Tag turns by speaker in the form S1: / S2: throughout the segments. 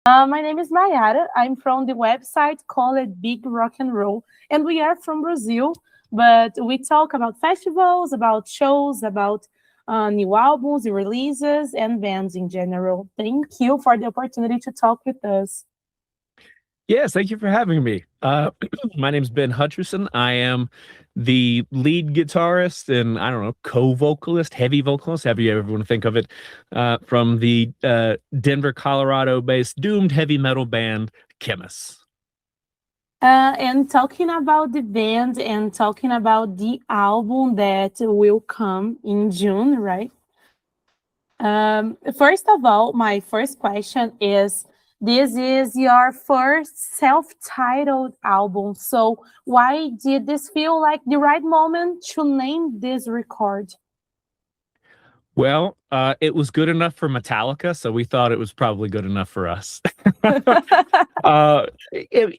S1: My name is Mayara. I'm from the website called Big Rock and Roll, and we are from Brazil. But we talk about festivals, about shows, about new albums, releases, and bands in general. Thank you for the opportunity to talk with us.
S2: Yes, thank you for having me. My name's Ben Hutcherson. I am the lead guitarist and I don't know, co-vocalist, heavy vocalist, however you ever want to think of it, from the Denver, Colorado-based doomed heavy metal band Khemmis.
S1: And talking about the band and talking about the album that will come in June, right? First of all, my first question is, this is your first self-titled album. So why did this feel like the right moment to name this record?
S2: Well, it was good enough for Metallica, so we thought it was probably good enough for us.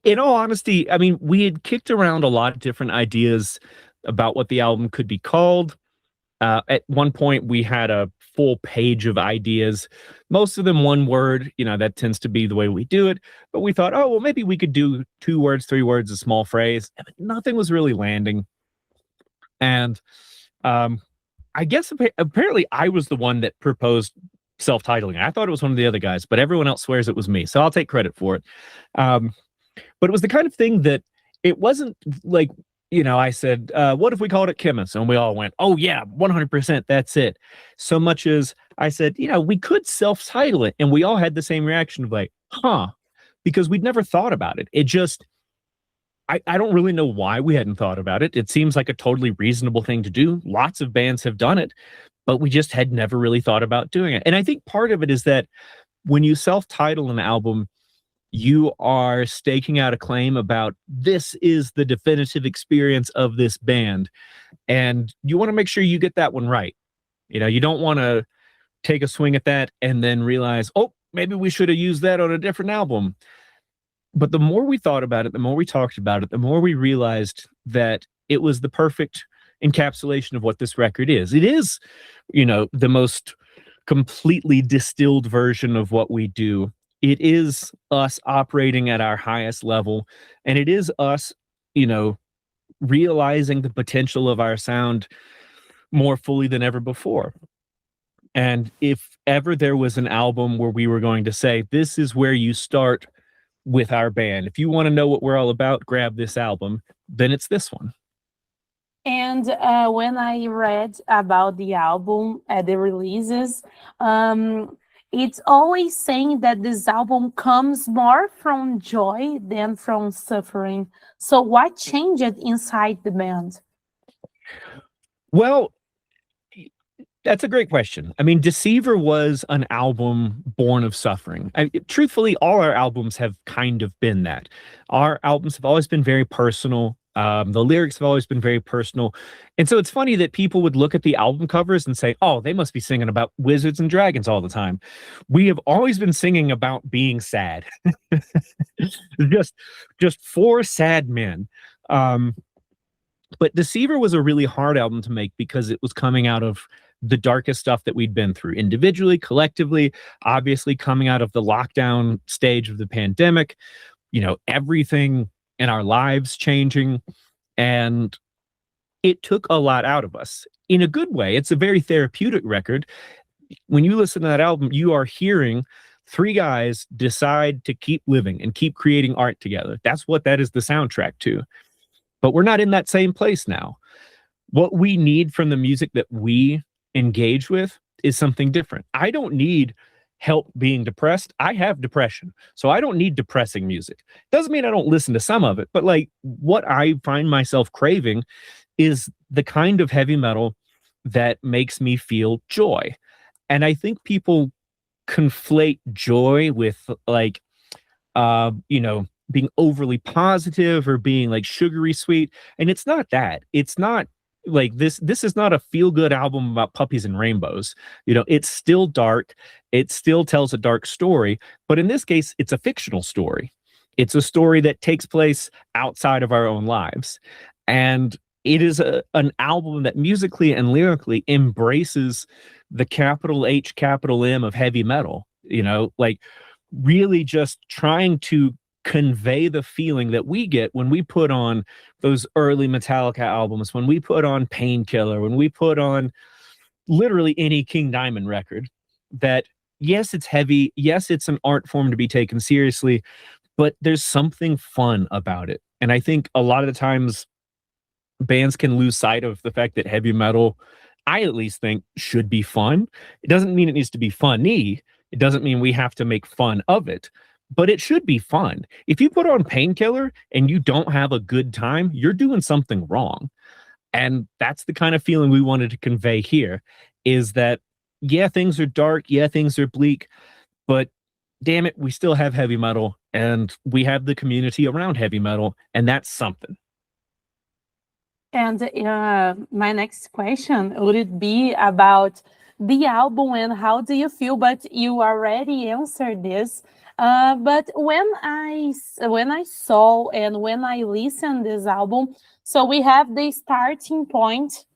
S2: In all honesty, I mean, we had kicked around a lot of different ideas about what the album could be called. At one point, we had a full page of ideas, most of them one word. That tends to be the way we do it. But we thought, oh, well, maybe we could do 2 words, 3 words, a small phrase. And nothing was really landing. And I guess apparently I was the one that proposed self-titling. I thought it was one of the other guys, but everyone else swears it was me. So I'll take credit for it. But it was the kind of thing that it wasn't like, I said, what if we called it Khemmis? And we all went, oh, yeah, 100%. That's it. So much as I said, we could self-title it. And we all had the same reaction of like, huh, because we'd never thought about it. It just, I don't really know why we hadn't thought about it. It seems like a totally reasonable thing to do. Lots of bands have done it, but we just had never really thought about doing it. And I think part of it is that when you self-title an album, you are staking out a claim about this is the definitive experience of this band. And you want to make sure you get that one right. You don't want to take a swing at that and then realize, oh, maybe we should have used that on a different album. But the more we thought about it, the more we talked about it, the more we realized that it was the perfect encapsulation of what this record is. It is, the most completely distilled version of what we do. It is us operating at our highest level, and it is us, realizing the potential of our sound more fully than ever before. And if ever there was an album where we were going to say, this is where you start with our band, if you want to know what we're all about, grab this album, then it's this one.
S1: And when I read about the album at the releases, it's always saying that this album comes more from joy than from suffering. So what changed inside the band?
S2: Well, that's a great question. I mean, Deceiver was an album born of suffering. Truthfully, all our albums have kind of been that. Our albums have always been very personal. The lyrics have always been very personal. And so it's funny that people would look at the album covers and say, oh, they must be singing about wizards and dragons all the time. We have always been singing about being sad. just 4 sad men. But Deceiver was a really hard album to make because it was coming out of the darkest stuff that we'd been through individually, collectively, obviously coming out of the lockdown stage of the pandemic, everything in our lives changing. And it took a lot out of us in a good way. It's a very therapeutic record. When you listen to that album, you are hearing 3 guys decide to keep living and keep creating art together. That's what that is the soundtrack to. But we're not in that same place now. What we need from the music that we engage with is something different. I don't need help being depressed. I have depression, so I don't need depressing music. Doesn't mean I don't listen to some of it, but like what I find myself craving is the kind of heavy metal that makes me feel joy. And I think people conflate joy with like being overly positive or being like sugary sweet, and it's not that. It's not like this is not a feel-good album about puppies and rainbows. It's still dark. It still tells a dark story, but in this case, it's a fictional story. It's a story that takes place outside of our own lives. And it is an album that musically and lyrically embraces the capital H, capital M of heavy metal. Like really just trying to convey the feeling that we get when we put on those early Metallica albums, when we put on Painkiller, when we put on literally any King Diamond record, that yes, it's heavy. Yes, it's an art form to be taken seriously, but there's something fun about it. And I think a lot of the times bands can lose sight of the fact that heavy metal, I at least think, should be fun. It doesn't mean it needs to be funny. It doesn't mean we have to make fun of it, but it should be fun. If you put on Painkiller and you don't have a good time, you're doing something wrong. And that's the kind of feeling we wanted to convey here, is that, yeah, things are dark. Yeah, things are bleak, but damn it, we still have heavy metal and we have the community around heavy metal, and that's something.
S1: And my next question would it be about the album and how do you feel? But you already answered this. But when I saw and when I listened this album, so we have the starting point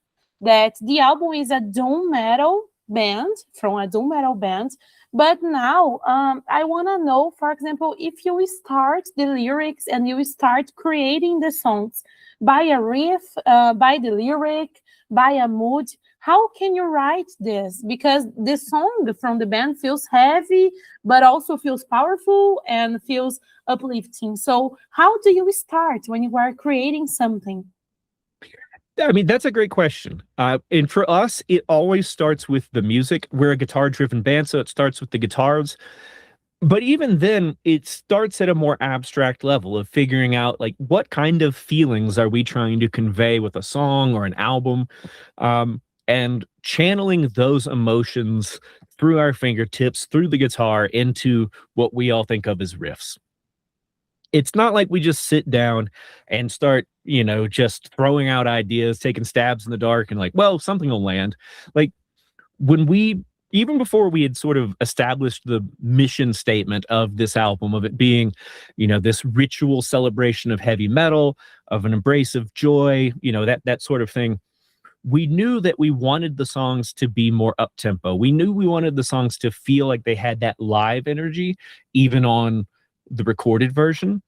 S1: that the album is a doom metal band from a doom metal band. But now I want to know, for example, if you start the lyrics and you start creating the songs by a riff, by the lyric, by a mood, how can you write this? Because the song from the band feels heavy, but also feels powerful and feels uplifting. So how do you start when you are creating something?
S2: I mean, that's a great question. And for us, it always starts with the music. We're a guitar-driven band, so it starts with the guitars. But even then, it starts at a more abstract level of figuring out, like, what kind of feelings are we trying to convey with a song or an album, and channeling those emotions through our fingertips, through the guitar, into what we all think of as riffs. It's not like we just sit down and start, just throwing out ideas, taking stabs in the dark and like, well, something will land. Like even before we had sort of established the mission statement of this album, of it being, this ritual celebration of heavy metal, of an embrace of joy, that sort of thing. We knew that we wanted the songs to be more up tempo. We knew we wanted the songs to feel like they had that live energy, even on the recorded version.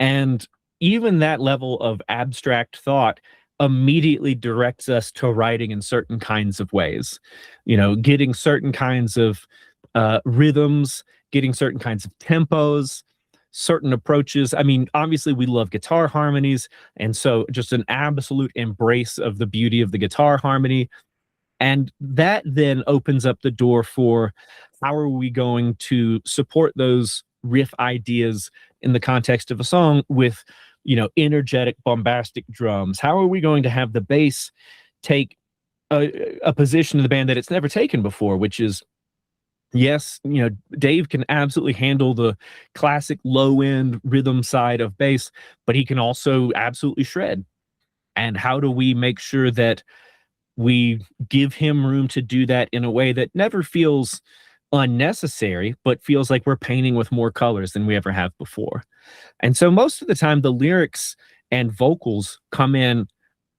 S2: And even that level of abstract thought immediately directs us to writing in certain kinds of ways, getting certain kinds of rhythms, getting certain kinds of tempos, certain approaches. I mean, obviously we love guitar harmonies. And so just an absolute embrace of the beauty of the guitar harmony. And that then opens up the door for how are we going to support those riff ideas in the context of a song with, energetic, bombastic drums? How are we going to have the bass take a position in the band that it's never taken before, which is, yes, Dave can absolutely handle the classic low end rhythm side of bass, but he can also absolutely shred. And how do we make sure that we give him room to do that in a way that never feels unnecessary, but feels like we're painting with more colors than we ever have before? And so most of the time, the lyrics and vocals come in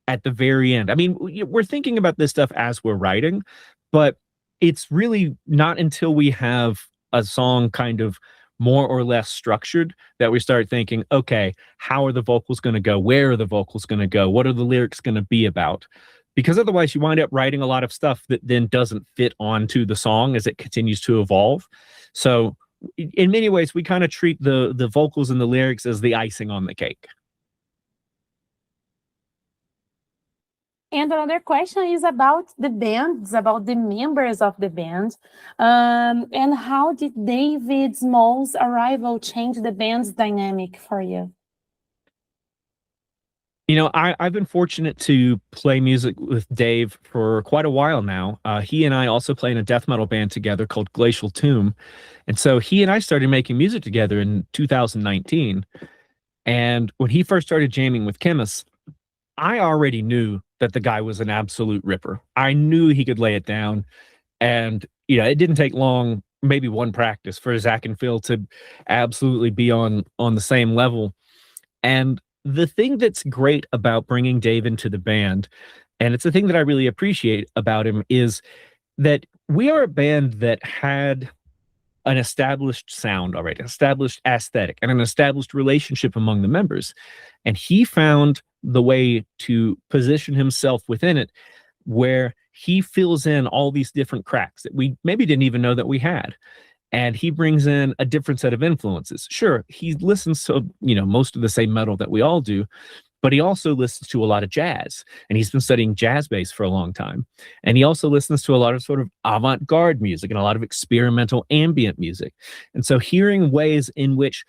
S2: at the very end. I mean, we're thinking about this stuff as we're writing, but it's really not until we have a song kind of more or less structured that we start thinking, okay, how are the vocals going to go? Where are the vocals going to go? What are the lyrics going to be about? Because otherwise you wind up writing a lot of stuff that then doesn't fit onto the song as it continues to evolve. So in many ways, we kind of treat the vocals and the lyrics as the icing on the cake.
S1: And another question is about the band, it's about the members of the band. And how did David Small's arrival change the band's dynamic for you?
S2: I've been fortunate to play music with Dave for quite a while now. He and I also play in a death metal band together called Glacial Tomb. And so he and I started making music together in 2019. And when he first started jamming with Khemmis, I already knew that the guy was an absolute ripper. I knew he could lay it down. And, it didn't take long, maybe one practice, for Zach and Phil to absolutely be on the same level. And the thing that's great about bringing Dave into the band, and it's the thing that I really appreciate about him, is that we are a band that had an established sound already, an established aesthetic, and an established relationship among the members. And he found the way to position himself within it where he fills in all these different cracks that we maybe didn't even know that we had. And he brings in a different set of influences. Sure, he listens to, most of the same metal that we all do, but he also listens to a lot of jazz, and he's been studying jazz bass for a long time. And he also listens to a lot of sort of avant-garde music and a lot of experimental ambient music. And so hearing ways in which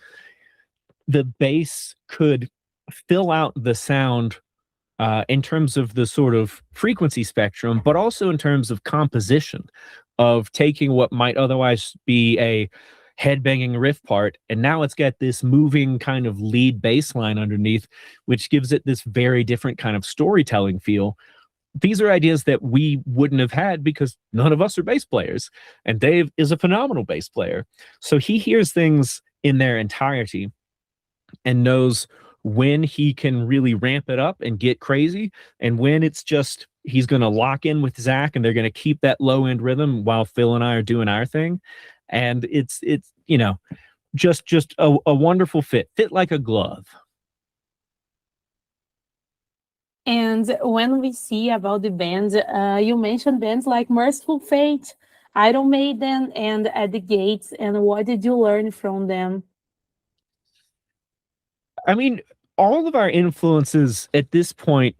S2: the bass could fill out the sound in terms of the sort of frequency spectrum, but also in terms of composition, of taking what might otherwise be a headbanging riff part, and now it's got this moving kind of lead bass line underneath, which gives it this very different kind of storytelling feel. These are ideas that we wouldn't have had because none of us are bass players, and Dave is a phenomenal bass player. So he hears things in their entirety and knows when he can really ramp it up and get crazy, and when it's just he's going to lock in with Zach and they're going to keep that low end rhythm while Phil and I are doing our thing. And it's just a wonderful fit like a glove.
S1: And when we see about the band, you mentioned bands like Merciful Fate, Iron Maiden, and At the Gates. And what did you learn from them?
S2: I mean, all of our influences at this point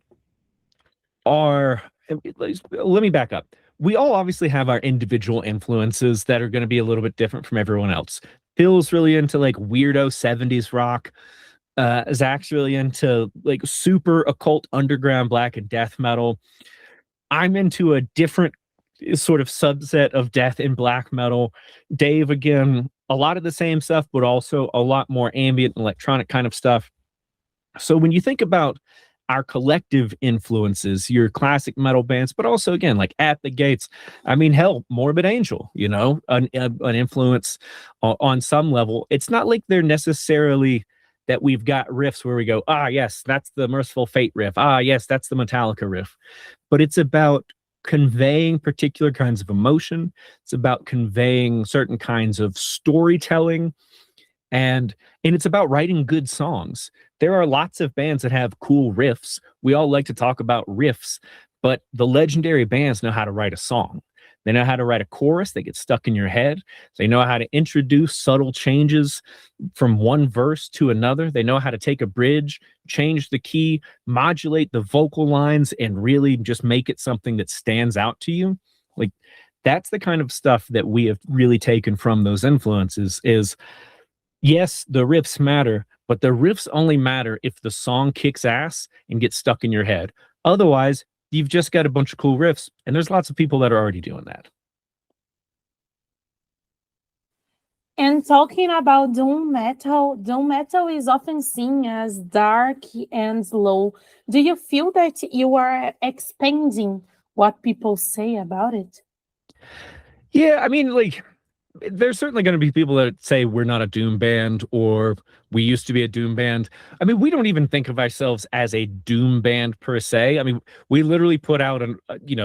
S2: are, let me back up. We all obviously have our individual influences that are going to be a little bit different from everyone else. Phil's really into like weirdo 70s rock. Zach's really into like super occult underground black and death metal. I'm into a different sort of subset of death and black metal. Dave, again, a lot of the same stuff, but also a lot more ambient electronic kind of stuff. So when you think about our collective influences, your classic metal bands, but also again, like At the Gates, I mean, hell, Morbid Angel, an influence on some level. It's not like they're necessarily that we've got riffs where we go, yes, that's the Merciful Fate riff. Yes, that's the Metallica riff. But it's about conveying particular kinds of emotion. It's about conveying certain kinds of storytelling. And it's about writing good songs. There are lots of bands that have cool riffs. We all like to talk about riffs, but the legendary bands know how to write a song. They know how to write a chorus that gets stuck in your head. They know how to introduce subtle changes from one verse to another. They know how to take a bridge, change the key, modulate the vocal lines, and really just make it something that stands out to you. Like, that's the kind of stuff that we have really taken from those influences is, yes, the riffs matter, but the riffs only matter if the song kicks ass and gets stuck in your head. Otherwise, you've just got a bunch of cool riffs, and there's lots of people that are already doing that.
S1: And talking about doom metal is often seen as dark and slow. Do you feel that you are expanding what people say about it?
S2: Yeah, I mean, like, there's certainly going to be people that say we're not a doom band or we used to be a doom band. I mean, we don't even think of ourselves as a doom band per se. I mean, we literally put out an EP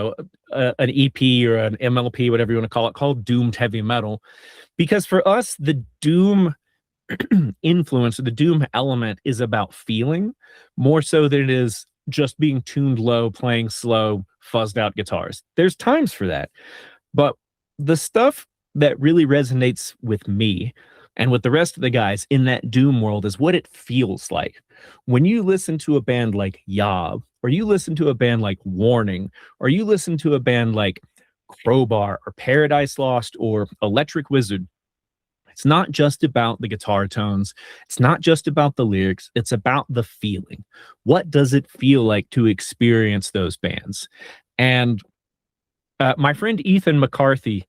S2: or an MLP, whatever you want to call it, called Doomed Heavy Metal, because for us, the doom influence or the doom element is about feeling more so than it is just being tuned low, playing slow, fuzzed out guitars. There's times for that, but the stuff that really resonates with me and with the rest of the guys in that doom world is what it feels like. When you listen to a band like Yob, or you listen to a band like Warning, or you listen to a band like Crowbar or Paradise Lost or Electric Wizard, it's not just about the guitar tones. It's not just about the lyrics. It's about the feeling. What does it feel like to experience those bands? And my friend Ethan McCarthy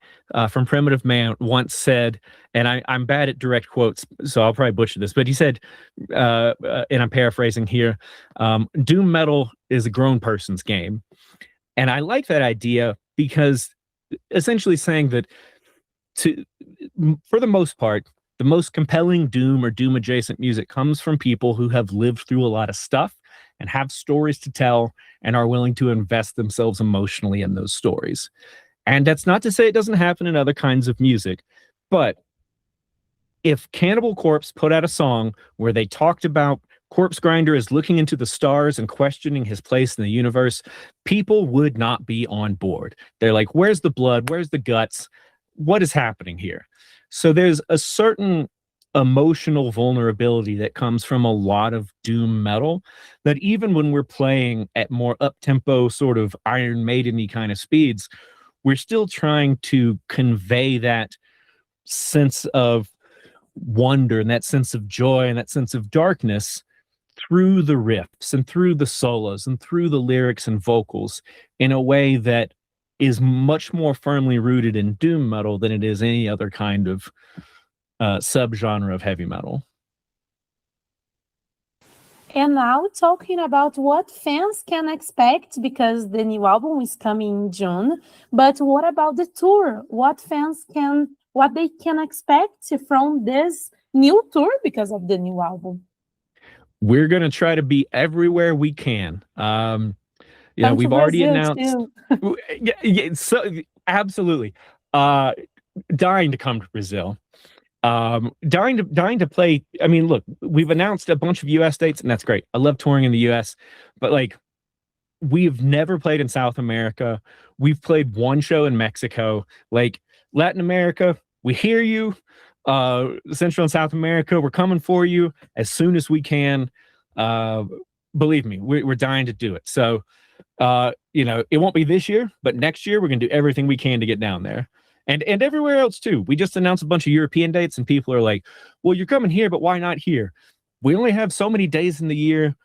S2: from Primitive Man once said, and I'm bad at direct quotes, so I'll probably butcher this, but he said, and I'm paraphrasing here, doom metal is a grown person's game. And I like that idea because essentially saying that for the most part, the most compelling doom or doom adjacent music comes from people who have lived through a lot of stuff and have stories to tell and are willing to invest themselves emotionally in those stories. And that's not to say it doesn't happen in other kinds of music, but if Cannibal Corpse put out a song where they talked about Corpse Grinder is looking into the stars and questioning his place in the universe, people would not be on board. They're like, where's the blood? Where's the guts? What is happening here? So there's a certain emotional vulnerability that comes from a lot of doom metal that even when we're playing at more up-tempo sort of Iron Maiden-y kind of speeds, we're still trying to convey that sense of wonder and that sense of joy and that sense of darkness through the riffs and through the solos and through the lyrics and vocals in a way that is much more firmly rooted in doom metal than it is any other kind of subgenre of heavy metal.
S1: And now talking about what fans can expect, because the new album is coming in June, but what about the tour? What they can expect from this new tour because of the new album?
S2: We're going to try to be everywhere we can. We've already announced. So absolutely. Dying to come to Brazil. Dying to play. I mean, look, we've announced a bunch of US dates, and that's great. I love touring in the US, but like, we've never played in South America. We've played one show in Mexico. Like, Latin America, we hear you. Central and South America, we're coming for you as soon as we can. Believe me, we're dying to do it. So, it won't be this year, but next year we're going to do everything we can to get down there. And everywhere else too. We just announced a bunch of European dates and people are like, well, you're coming here, but why not here? We only have so many days in the year.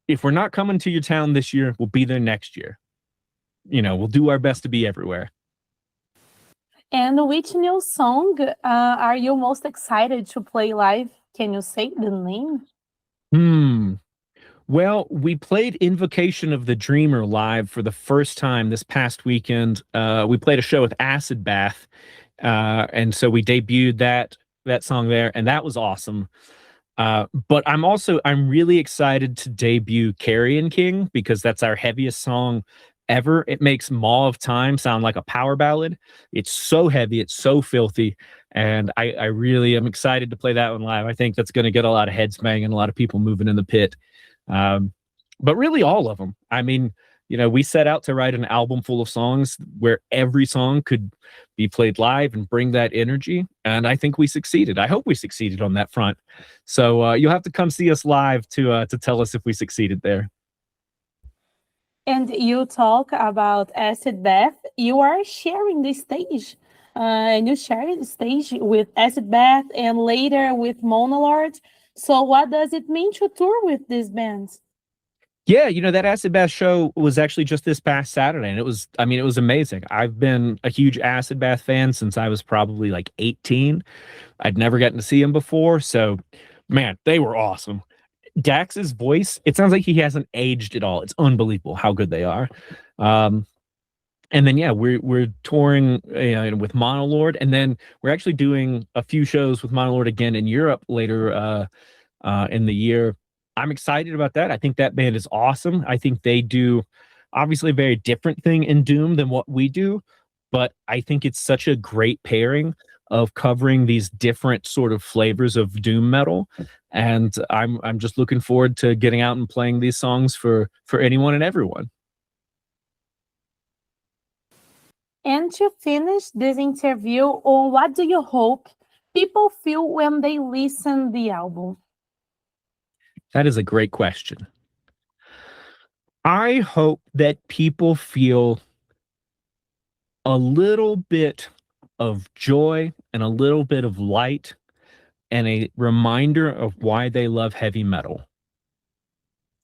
S2: If we're not coming to your town this year, we'll be there next year. We'll do our best to be everywhere.
S1: And which new song are you most excited to play live? Can you say the name?
S2: Well, we played Invocation of the Dreamer live for the first time this past weekend. We played a show with Acid Bath, and so we debuted that song there, and that was awesome. But I'm really excited to debut Carrion King because that's our heaviest song ever. It makes Maw of Time sound like a power ballad. It's so heavy, it's so filthy, and I really am excited to play that one live. I think that's going to get a lot of heads banging, a lot of people moving in the pit. But really all of them. I mean, we set out to write an album full of songs where every song could be played live and bring that energy, and I think we succeeded. I hope we succeeded on that front. So you'll have to come see us live to tell us if we succeeded there.
S1: And you talk about Acid Bath. You are sharing the stage. And you share the stage with Acid Bath and later with Monolord. So what does it mean to tour with these bands?
S2: Yeah, that Acid Bath show was actually just this past Saturday, and it was amazing. I've been a huge Acid Bath fan since I was probably like 18. I'd never gotten to see them before, so man, they were awesome. Dax's voice, it sounds like he hasn't aged at all. It's unbelievable how good they are. And then we're touring with Monolord, and then we're actually doing a few shows with Monolord again in Europe later in the year. I'm excited about that. I think that band is awesome. I think they do obviously a very different thing in doom than what we do, but I think it's such a great pairing of covering these different sort of flavors of doom metal, and I'm just looking forward to getting out and playing these songs for anyone and everyone.
S1: And to finish this interview, what do you hope people feel when they listen the album?
S2: That is a great question. I hope that people feel a little bit of joy and a little bit of light and a reminder of why they love heavy metal.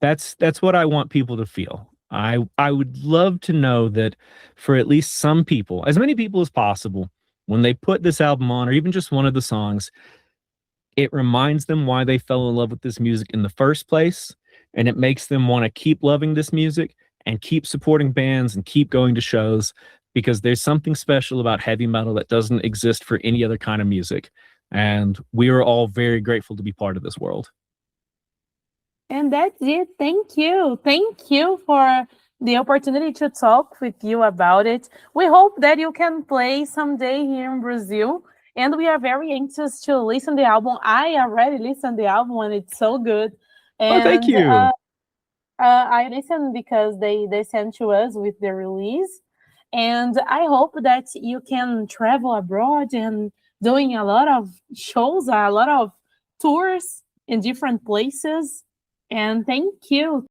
S2: That's what I want people to feel. I would love to know that for at least some people, as many people as possible, when they put this album on or even just one of the songs, it reminds them why they fell in love with this music in the first place, and it makes them want to keep loving this music and keep supporting bands and keep going to shows, because there's something special about heavy metal that doesn't exist for any other kind of music. And we are all very grateful to be part of this world.
S1: And that's it. Thank you. Thank you for the opportunity to talk with you about it. We hope that you can play someday here in Brazil. and we are very anxious to listen the album. I already listened the album and it's so good.
S2: Oh, thank
S1: And
S2: you.
S1: I listened because they sent to us with the release. And I hope that you can travel abroad and doing a lot of shows, a lot of tours in different places. And thank you.